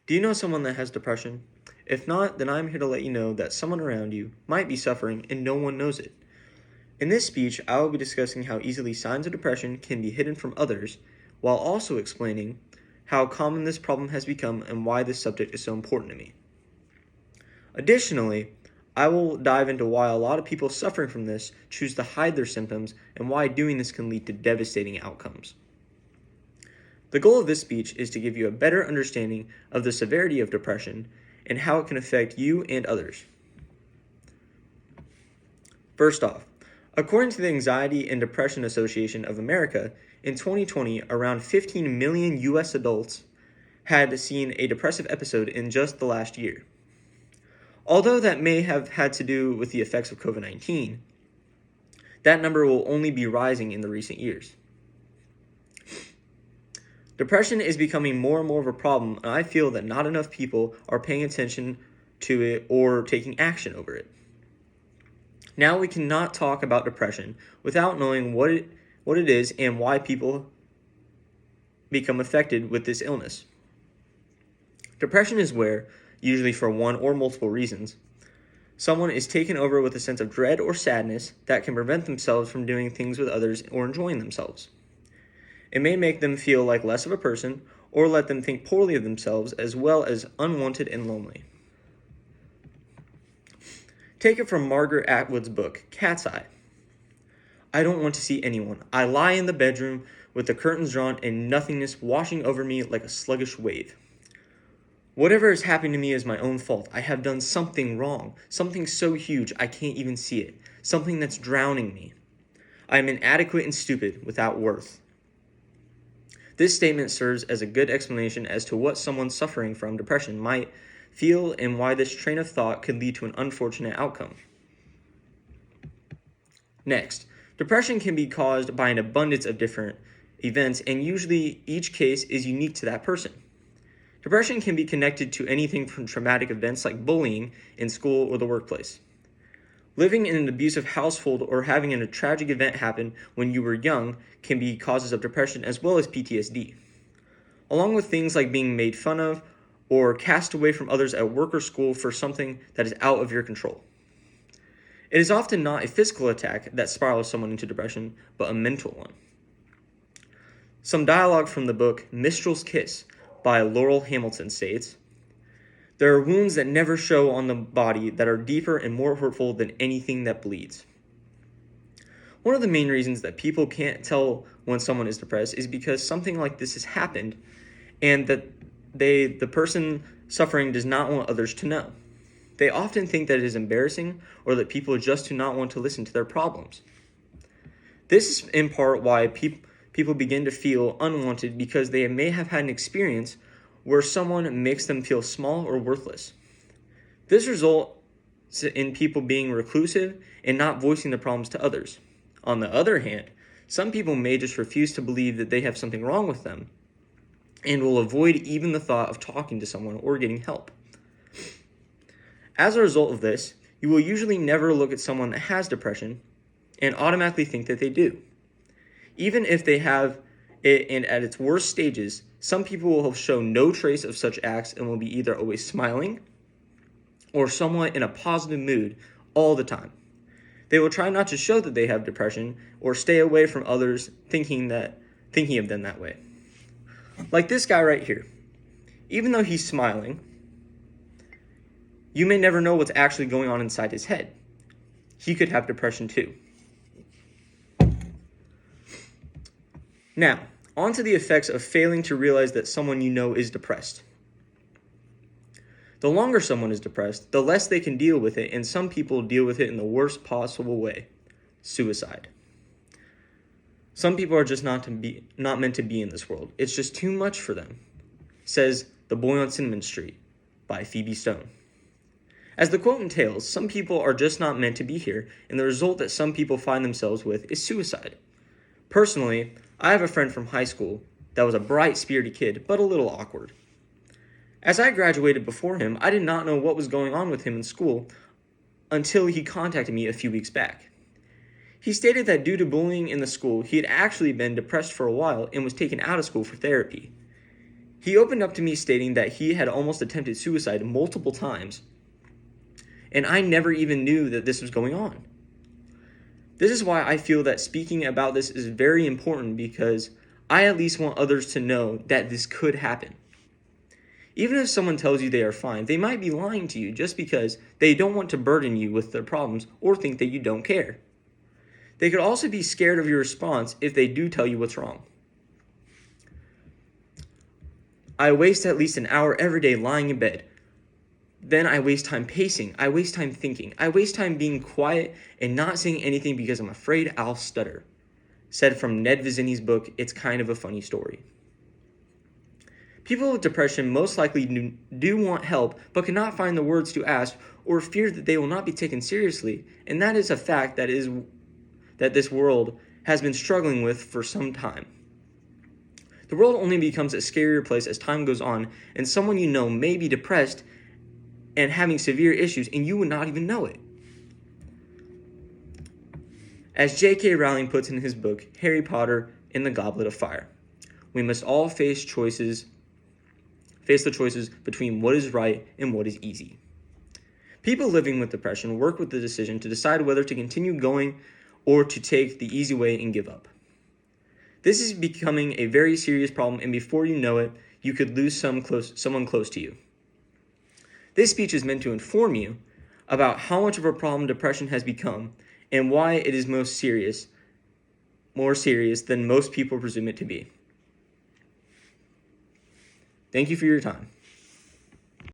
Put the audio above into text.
Do you know someone that has depression? If not, then I'm here to let you know that someone around you might be suffering and no one knows it. In this speech, I will be discussing how easily signs of depression can be hidden from others, while also explaining how common this problem has become and why this subject is so important to me. Additionally, I will dive into why a lot of people suffering from this choose to hide their symptoms and why doing this can lead to devastating outcomes. The goal of this speech is to give you a better understanding of the severity of depression and how it can affect you and others. First off, according to the Anxiety and Depression Association of America, in 2020, around 15 million US adults had seen a depressive episode in just the last year. Although that may have had to do with the effects of COVID-19, that number will only be rising in the recent years. Depression is becoming more and more of a problem, and I feel that not enough people are paying attention to it or taking action over it. Now we cannot talk about depression without knowing what it is and why people become affected with this illness. Depression is where, usually for one or multiple reasons, someone is taken over with a sense of dread or sadness that can prevent themselves from doing things with others or enjoying themselves. It may make them feel like less of a person or let them think poorly of themselves, as well as unwanted and lonely. Take it from Margaret Atwood's book, Cat's Eye. I don't want to see anyone. I lie in the bedroom with the curtains drawn and nothingness washing over me like a sluggish wave. Whatever is happening to me is my own fault. I have done something wrong, something so huge I can't even see it, something that's drowning me. I am inadequate and stupid, without worth. This statement serves as a good explanation as to what someone suffering from depression might feel and why this train of thought could lead to an unfortunate outcome. Next, depression can be caused by an abundance of different events, and usually each case is unique to that person. Depression can be connected to anything from traumatic events like bullying in school or the workplace. Living in an abusive household or having a tragic event happen when you were young can be causes of depression as well as PTSD, along with things like being made fun of or cast away from others at work or school for something that is out of your control. It is often not a physical attack that spirals someone into depression, but a mental one. Some dialogue from the book Mistral's Kiss by Laurel Hamilton states, "There are wounds that never show on the body that are deeper and more hurtful than anything that bleeds." One of the main reasons that people can't tell when someone is depressed is because something like this has happened and that the person suffering does not want others to know. They often think that it is embarrassing or that people just do not want to listen to their problems. This is in part why people begin to feel unwanted, because they may have had an experience where someone makes them feel small or worthless. This results in people being reclusive and not voicing their problems to others. On the other hand, some people may just refuse to believe that they have something wrong with them and will avoid even the thought of talking to someone or getting help. As a result of this, you will usually never look at someone that has depression and automatically think that they do. Even if they have it and at its worst stages, some people will show no trace of such acts and will be either always smiling or somewhat in a positive mood all the time. They will try not to show that they have depression or stay away from others thinking of them that way. Like this guy right here. Even though he's smiling, you may never know what's actually going on inside his head. He could have depression too. Now, on to the effects of failing to realize that someone you know is depressed. The longer someone is depressed, the less they can deal with it, and some people deal with it in the worst possible way: suicide. Some people are just not meant to be in this world. It's just too much for them, says The Boy on Cinnamon Street by Phoebe Stone. As the quote entails, some people are just not meant to be here, and the result that some people find themselves with is suicide. Personally, I have a friend from high school that was a bright, spirited kid, but a little awkward. As I graduated before him, I did not know what was going on with him in school until he contacted me a few weeks back. He stated that due to bullying in the school, he had actually been depressed for a while and was taken out of school for therapy. He opened up to me stating that he had almost attempted suicide multiple times, and I never even knew that this was going on. This is why I feel that speaking about this is very important, because I at least want others to know that this could happen. Even if someone tells you they are fine, they might be lying to you just because they don't want to burden you with their problems or think that you don't care. They could also be scared of your response if they do tell you what's wrong. I waste at least an hour every day lying in bed. Then I waste time pacing. I waste time thinking. I waste time being quiet and not saying anything because I'm afraid I'll stutter. Said from Ned Vizzini's book, It's Kind of a Funny Story. People with depression most likely do want help, but cannot find the words to ask or fear that they will not be taken seriously, and that is a fact that this world has been struggling with for some time. The world only becomes a scarier place as time goes on, and someone you know may be depressed and having severe issues, and you would not even know it. As J.K. Rowling puts in his book, Harry Potter and the Goblet of Fire, we must all face the choices between what is right and what is easy. People living with depression work with the decision to decide whether to continue going or to take the easy way and give up. This is becoming a very serious problem, and before you know it, you could lose someone close to you. This speech is meant to inform you about how much of a problem depression has become and why it is more serious than most people presume it to be. Thank you for your time.